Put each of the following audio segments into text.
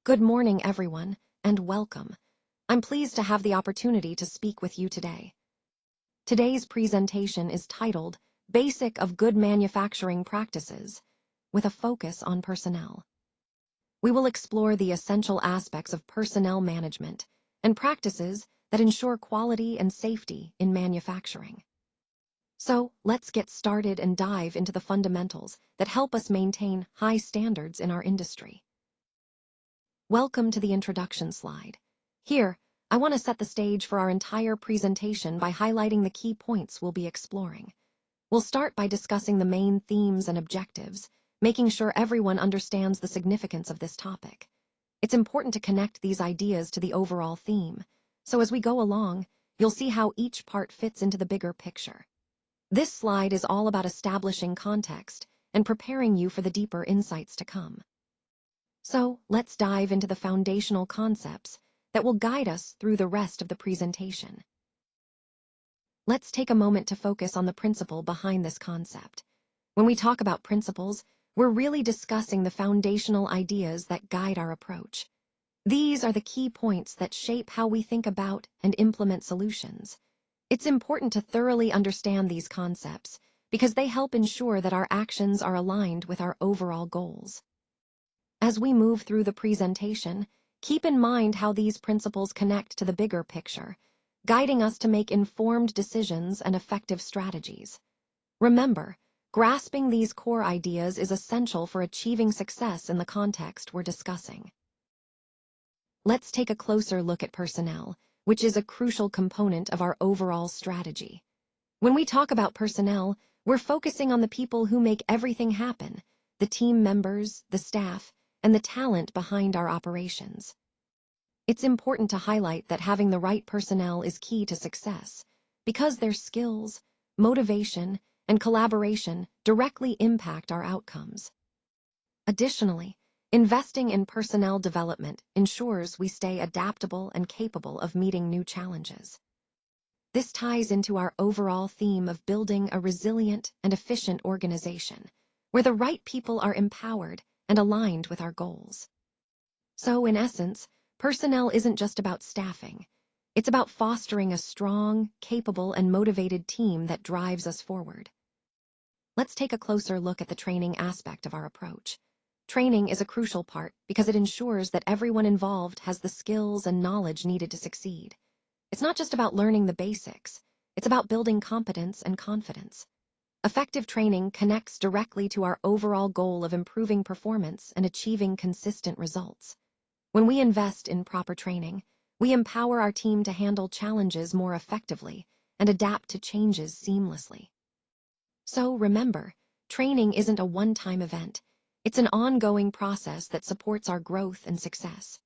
Good morning, everyone, and welcome. I'm pleased to have the opportunity to speak with you today. Today's presentation is titled Basic of Good Manufacturing Practices, with a focus on personnel. We will explore the essential aspects of personnel management and practices that ensure quality and safety in manufacturing. So, let's get started and dive into the fundamentals that help us maintain high standards in our industry. Welcome to the introduction slide. Here, I want to set the stage for our entire presentation by highlighting the key points we'll be exploring. We'll start by discussing the main themes and objectives, making sure everyone understands the significance of this topic. It's important to connect these ideas to the overall theme, so as we go along, you'll see how each part fits into the bigger picture. This slide is all about establishing context and preparing you for the deeper insights to come. So, let's dive into the foundational concepts that will guide us through the rest of the presentation. Let's take a moment to focus on the principle behind this concept. When we talk about principles, we're really discussing the foundational ideas that guide our approach. These are the key points that shape how we think about and implement solutions. It's important to thoroughly understand these concepts because they help ensure that our actions are aligned with our overall goals. As we move through the presentation, keep in mind how these principles connect to the bigger picture, guiding us to make informed decisions and effective strategies. Remember, grasping these core ideas is essential for achieving success in the context we're discussing. Let's take a closer look at personnel, which is a crucial component of our overall strategy. When we talk about personnel, we're focusing on the people who make everything happen, the team members, the staff, and the talent behind our operations. It's important to highlight that having the right personnel is key to success, because their skills, motivation, and collaboration directly impact our outcomes. Additionally, investing in personnel development ensures we stay adaptable and capable of meeting new challenges. This ties into our overall theme of building a resilient and efficient organization, where the right people are empowered and aligned with our goals. So, in essence, personnel isn't just about staffing. It's about fostering a strong, capable, and motivated team that drives us forward. Let's take a closer look at the training aspect of our approach. Training is a crucial part because it ensures that everyone involved has the skills and knowledge needed to succeed. It's not just about learning the basics, it's about building competence and confidence. Effective training connects directly to our overall goal of improving performance and achieving consistent results. When we invest in proper training, we empower our team to handle challenges more effectively and adapt to changes seamlessly. So remember, training isn't a one-time event. It's an ongoing process that supports our growth and success.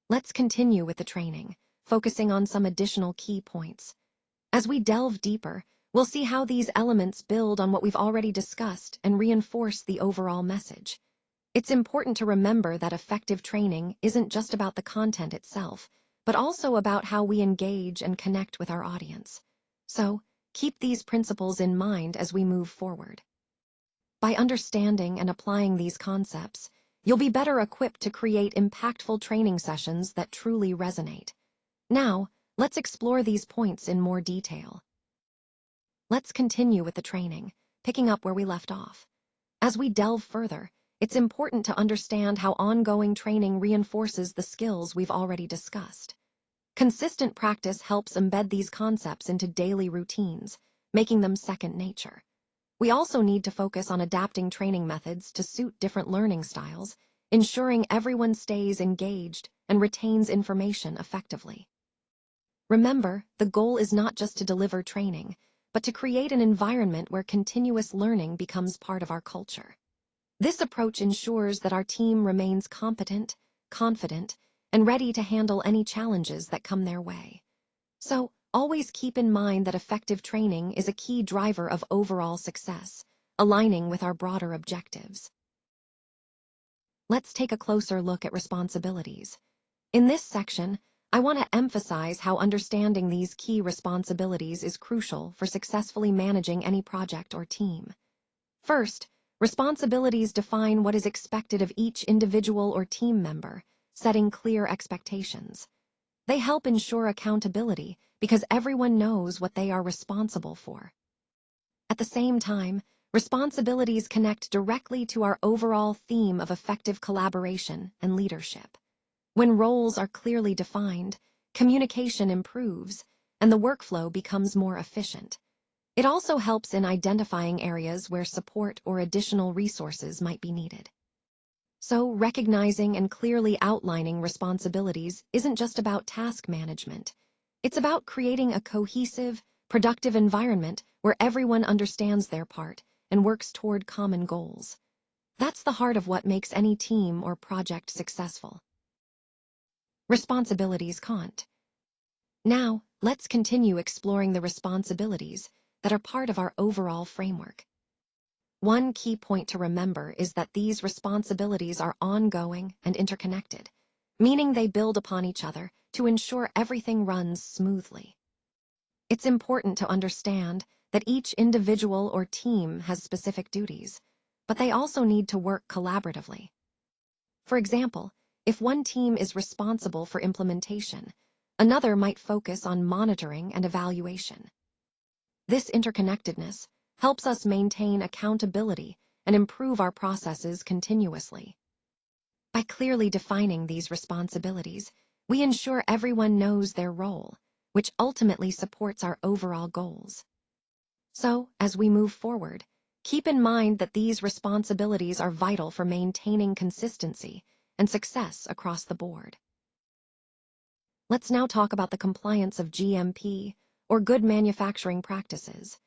Let's continue with the training, focusing on some additional key points. As we delve deeper, we'll see how these elements build on what we've already discussed and reinforce the overall message. It's important to remember that effective training isn't just about the content itself, but also about how we engage and connect with our audience. So, keep these principles in mind as we move forward. By understanding and applying these concepts, you'll be better equipped to create impactful training sessions that truly resonate. Now, let's explore these points in more detail. Let's continue with the training, picking up where we left off. As we delve further, it's important to understand how ongoing training reinforces the skills we've already discussed. Consistent practice helps embed these concepts into daily routines, making them second nature. We also need to focus on adapting training methods to suit different learning styles, ensuring everyone stays engaged and retains information effectively. Remember, the goal is not just to deliver training, but to create an environment where continuous learning becomes part of our culture. This approach ensures that our team remains competent, confident, and ready to handle any challenges that come their way. So, always keep in mind that effective training is a key driver of overall success, aligning with our broader objectives. Let's take a closer look at responsibilities. In this section, I want to emphasize how understanding these key responsibilities is crucial for successfully managing any project or team. First, responsibilities define what is expected of each individual or team member, setting clear expectations. They help ensure accountability because everyone knows what they are responsible for. At the same time, responsibilities connect directly to our overall theme of effective collaboration and leadership. When roles are clearly defined, communication improves, and the workflow becomes more efficient. It also helps in identifying areas where support or additional resources might be needed. So, recognizing and clearly outlining responsibilities isn't just about task management. It's about creating a cohesive, productive environment where everyone understands their part and works toward common goals. That's the heart of what makes any team or project successful. Responsibilities can't. Now, let's continue exploring the responsibilities that are part of our overall framework. One key point to remember is that these responsibilities are ongoing and interconnected, meaning they build upon each other to ensure everything runs smoothly. It's important to understand that each individual or team has specific duties, but they also need to work collaboratively. For example, if one team is responsible for implementation, another might focus on monitoring and evaluation. This interconnectedness helps us maintain accountability and improve our processes continuously. By clearly defining these responsibilities, we ensure everyone knows their role, which ultimately supports our overall goals. So, as we move forward, keep in mind that these responsibilities are vital for maintaining consistency and success across the board. Let's now talk about the compliance of GMP, or good manufacturing practices.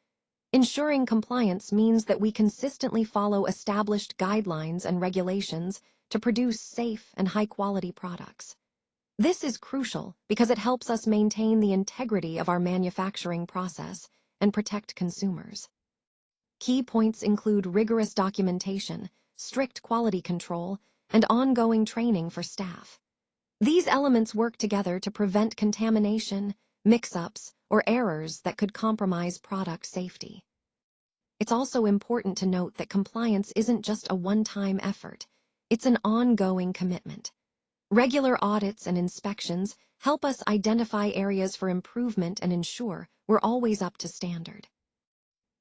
Ensuring compliance means that we consistently follow established guidelines and regulations to produce safe and high-quality products. This is crucial because it helps us maintain the integrity of our manufacturing process and protect consumers. Key points include rigorous documentation, strict quality control, and ongoing training for staff. These elements work together to prevent contamination, mix-ups, or errors that could compromise product safety. It's also important to note that compliance isn't just a one-time effort. It's an ongoing commitment. Regular audits and inspections help us identify areas for improvement and ensure we're always up to standard.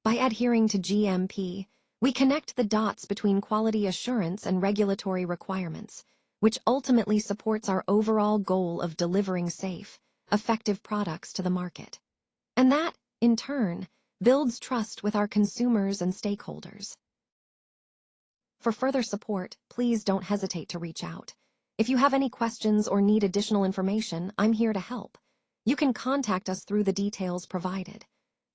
By adhering to GMP, we connect the dots between quality assurance and regulatory requirements, which ultimately supports our overall goal of delivering safe, effective products to the market. And that, in turn, builds trust with our consumers and stakeholders. For further support, please don't hesitate to reach out. If you have any questions or need additional information, I'm here to help. You can contact us through the details provided.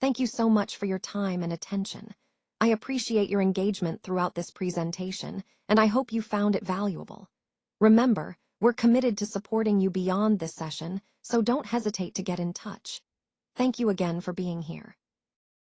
Thank you so much for your time and attention. I appreciate your engagement throughout this presentation, and I hope you found it valuable. Remember, we're committed to supporting you beyond this session, so don't hesitate to get in touch. Thank you again for being here.